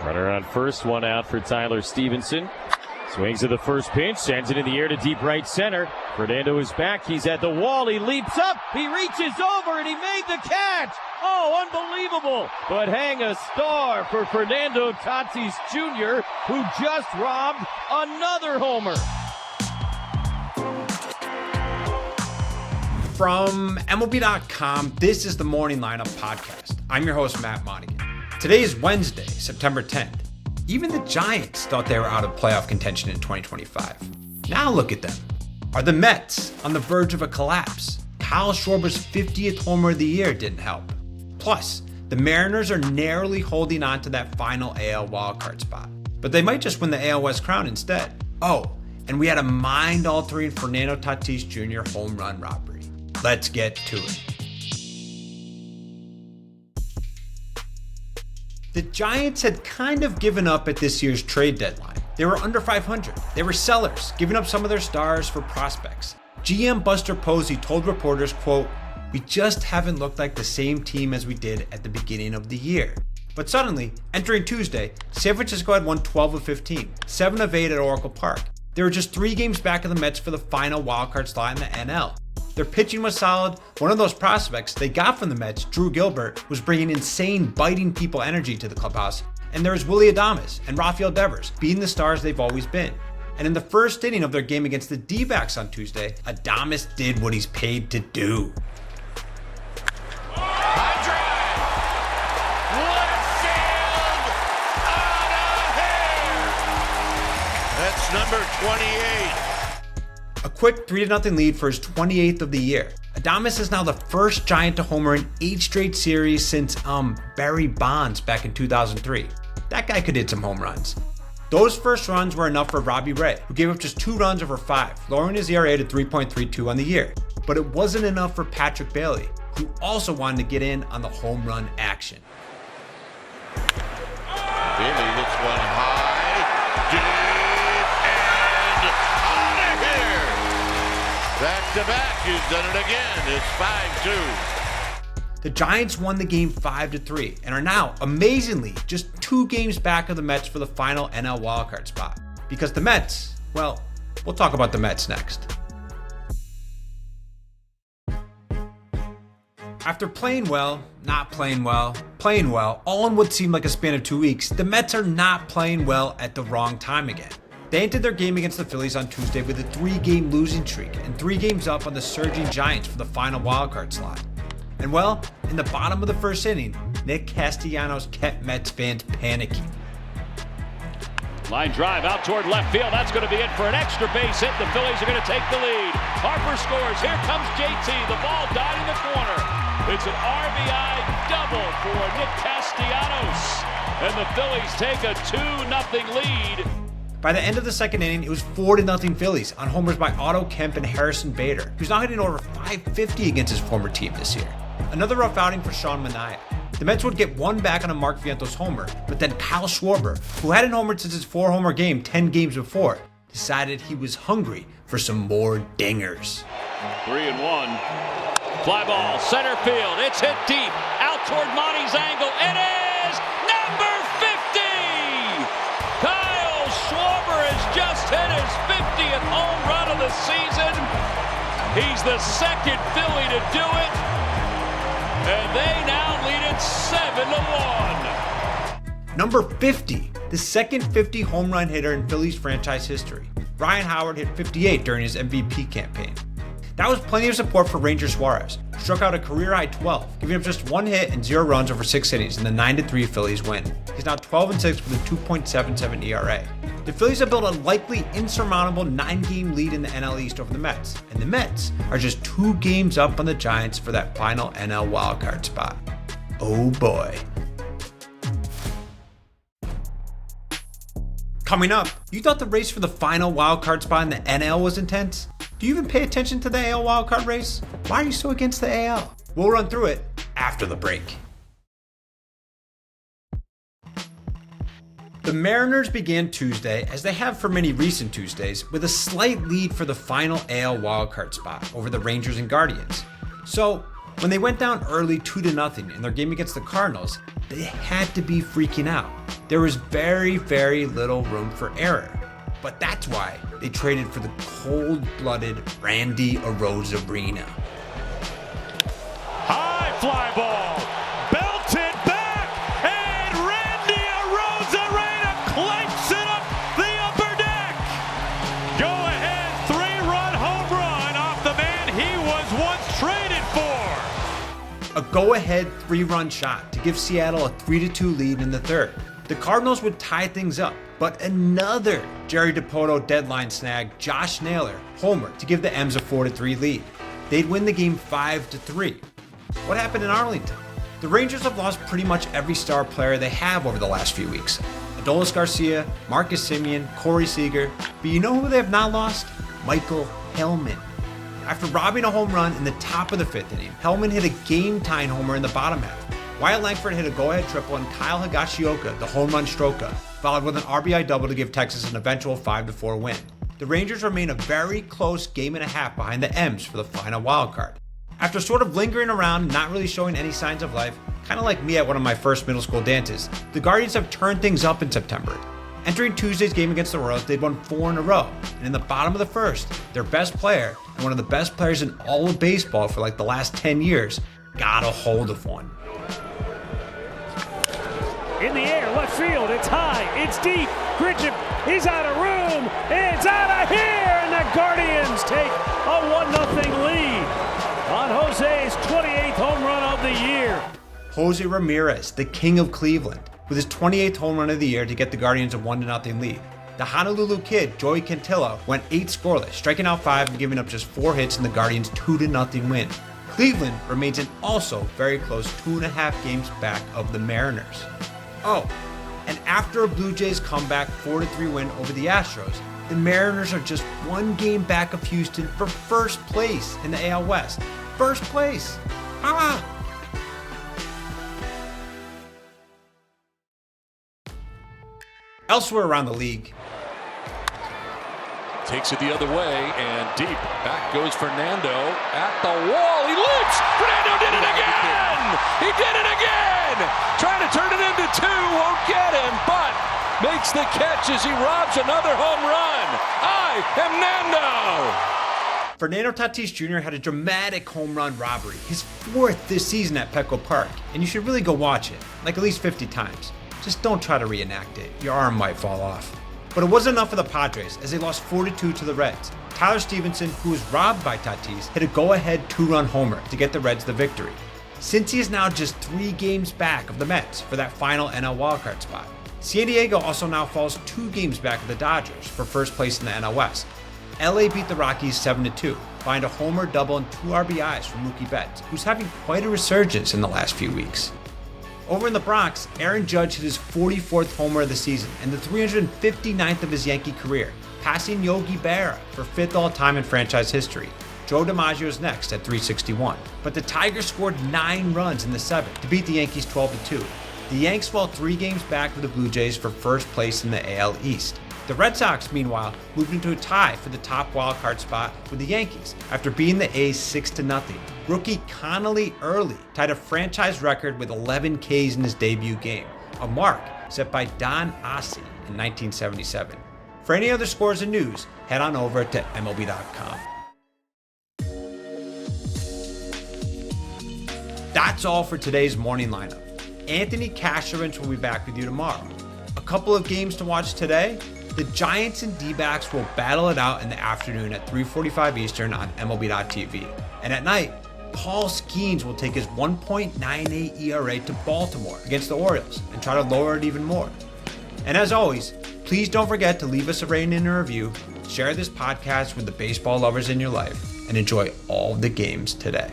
Runner on first, one out for Tyler Stevenson. Swings at the first pitch, sends it in the air to deep right center. Fernando is back, he's at the wall, he leaps up, he reaches over, and he made the catch! Oh, unbelievable! But hang a star for Fernando Tatis Jr., who just robbed another homer. From MLB.com, this is the Morning Lineup Podcast. I'm your host, Matt Monaghan. Today is Wednesday, September 10th. Even the Giants thought they were out of playoff contention in 2025. Now look at them. Are the Mets on the verge of a collapse? Kyle Schwarber's 50th homer of the year didn't help. Plus, the Mariners are narrowly holding on to that final AL wildcard spot. But they might just win the AL West crown instead. Oh, and we had a mind-altering Fernando Tatis Jr. home run robbery. Let's get to it. The Giants had kind of given up at this year's trade deadline. They were under 500. They were sellers, giving up some of their stars for prospects. GM Buster Posey told reporters, quote, "We just haven't looked like the same team as we did at the beginning of the year." But suddenly, entering Tuesday, San Francisco had won 12 of 15, 7 of 8 at Oracle Park. They were just 3 games back of the Mets for the final wildcard slot in the NL. Their pitching was solid. One of those prospects they got from the Mets, Drew Gilbert, was bringing insane, biting people energy to the clubhouse. And there was Willy Adames and Rafael Devers being the stars they've always been. And in the first inning of their game against the D-backs on Tuesday, Adames did what he's paid to do. High drive! Left field! Out of here! That's number 28. A quick 3-0 lead for his 28th of the year. Adames is now the first Giant to homer in 8 straight series since Barry Bonds back in 2003. That guy could hit some home runs. Those first runs were enough for Robbie Ray, who gave up just 2 runs over 5, lowering his ERA to 3.32 on the year. But it wasn't enough for Patrick Bailey, who also wanted to get in on the home run action. Bailey hits one high, deep, and out of here! Back to back, he's done it again. It's 5-2. The Giants won the game 5-3 and are now, amazingly, just 2 games back of the Mets for the final NL wildcard spot. Because the Mets, well, we'll talk about the Mets next. After playing well, not playing well, playing well, all in what seemed like a span of 2 weeks, the Mets are not playing well at the wrong time again. They entered their game against the Phillies on Tuesday with a 3-game losing streak and 3 games up on the surging Giants for the final wildcard slot. And well, in the bottom of the first inning, Nick Castellanos kept Mets fans panicking. Line drive out toward left field. That's going to be it for an extra base hit. The Phillies are going to take the lead. Harper scores. Here comes JT. The ball died in the corner. It's an RBI double for Nick Castellanos. And the Phillies take a 2-0 lead. By the end of the second inning, it was 4-0 Phillies on homers by Otto Kemp and Harrison Bader, who's now hitting over .550 against his former team this year. Another rough outing for Sean Manaea. The Mets would get 1 back on a Mark Vientos homer, but then Kyle Schwarber, who hadn't homered since his 4-homer game 10 games before, decided he was hungry for some more dingers. 3-1. Fly ball, center field. It's hit deep. Out toward Monty's angle. It is number 50! Kyle Schwarber has just hit his 50th home run of the season. He's the second Philly to do it. And they now lead it 7-1. Number 50, the second 50 home run hitter in Phillies franchise history. Ryan Howard hit 58 during his MVP campaign. That was plenty of support for Ranger Suarez, who struck out a career-high 12, giving up just 1 hit and 0 runs over 6 innings in the 9-3 Phillies win. He's now 12-6 with a 2.77 ERA. The Phillies have built a likely insurmountable 9-game lead in the NL East over the Mets, and the Mets are just 2 games up on the Giants for that final NL wildcard spot. Oh boy. Coming up, you thought the race for the final wildcard spot in the NL was intense? Do you even pay attention to the AL wildcard race? Why are you so against the AL? We'll run through it after the break. The Mariners began Tuesday, as they have for many recent Tuesdays, with a slight lead for the final AL wildcard spot over the Rangers and Guardians. So, When they went down early 2-0 in their game against the Cardinals, they had to be freaking out. There was very, very little room for error. But that's why they traded for the cold-blooded Randy Arozarena. High fly ball, belted back, and Randy Arozarena clanks it up the upper deck. Go ahead, 3-run home run off the man he was once traded for. A go-ahead 3-run shot to give Seattle a 3-2 lead in the third. The Cardinals would tie things up, but another Jerry Dipoto deadline snag, Josh Naylor, homer to give the M's a 4-3 lead. They'd win the game 5-3. What happened in Arlington? The Rangers have lost pretty much every star player they have over the last few weeks. Adolis Garcia, Marcus Semien, Corey Seager, but you know who they have not lost? Michael Hellman. After robbing a home run in the top of the 5th inning, Hellman hit a game-tying homer in the bottom half. Wyatt Langford hit a go-ahead triple and Kyle Higashioka the home run stroker, followed with an RBI double to give Texas an eventual 5-4 win. The Rangers remain a very close game and a half behind the M's for the final wild card. After sort of lingering around and not really showing any signs of life, kind of like me at one of my first middle school dances, the Guardians have turned things up in September. Entering Tuesday's game against the Royals, they'd won 4 in a row, and in the bottom of the first, their best player, and one of the best players in all of baseball for like the last 10 years, got a hold of one. In the air, left field, it's high, it's deep, Grisham, he's out of room, it's out of here, and the Guardians take a 1-0 lead on Jose's 28th home run of the year. Jose Ramirez, the king of Cleveland, with his 28th home run of the year to get the Guardians a 1-0 lead. The Honolulu kid, Joey Cantillo, went 8 scoreless, striking out 5 and giving up just 4 hits in the Guardians' 2-0 win. Cleveland remains in also very close 2.5 games back of the Mariners. Oh, and after a Blue Jays comeback 4-3 win over the Astros, the Mariners are just 1 game back of Houston for first place in the AL West. First place! Elsewhere around the league, Takes it the other way and deep. Back goes Fernando at the wall. He leaps. Fernando did it again. He did it again. Trying to turn it into 2. Won't get him, but makes the catch as he robs another home run. I am Nando. Fernando Tatis Jr. had a dramatic home run robbery, his 4th this season at Petco Park, and you should really go watch it, like at least 50 times. Just don't try to reenact it, your arm might fall off. But it wasn't enough for the Padres as they lost 4-2 to the Reds. Tyler Stevenson, who was robbed by Tatis, hit a go-ahead 2-run homer to get the Reds the victory. Since he is now just 3 games back of the Mets for that final NL wildcard spot. San Diego also now falls 2 games back of the Dodgers for first place in the NL West. LA beat the Rockies 7-2, behind a homer, double, and 2 RBIs from Mookie Betts, who's having quite a resurgence in the last few weeks. Over in the Bronx, Aaron Judge hit his 44th homer of the season and the 359th of his Yankee career, passing Yogi Berra for 5th all-time in franchise history. Joe DiMaggio is next at 361. But the Tigers scored 9 runs in the 7th to beat the Yankees 12-2. The Yanks fall 3 games back with the Blue Jays for first place in the AL East. The Red Sox, meanwhile, moved into a tie for the top wildcard spot with the Yankees after beating the A's 6-0. Rookie Connolly Early tied a franchise record with 11 Ks in his debut game, a mark set by Don Ossie in 1977. For any other scores and news, head on over to MLB.com. That's all for today's morning lineup. Anthony Casherovich will be back with you tomorrow. A couple of games to watch today. The Giants and D-backs will battle it out in the afternoon at 3:45 Eastern on MLB.tv. And at night, Paul Skeens will take his 1.98 ERA to Baltimore against the Orioles and try to lower it even more. And as always, please don't forget to leave us a rating and a review, share this podcast with the baseball lovers in your life, and enjoy all the games today.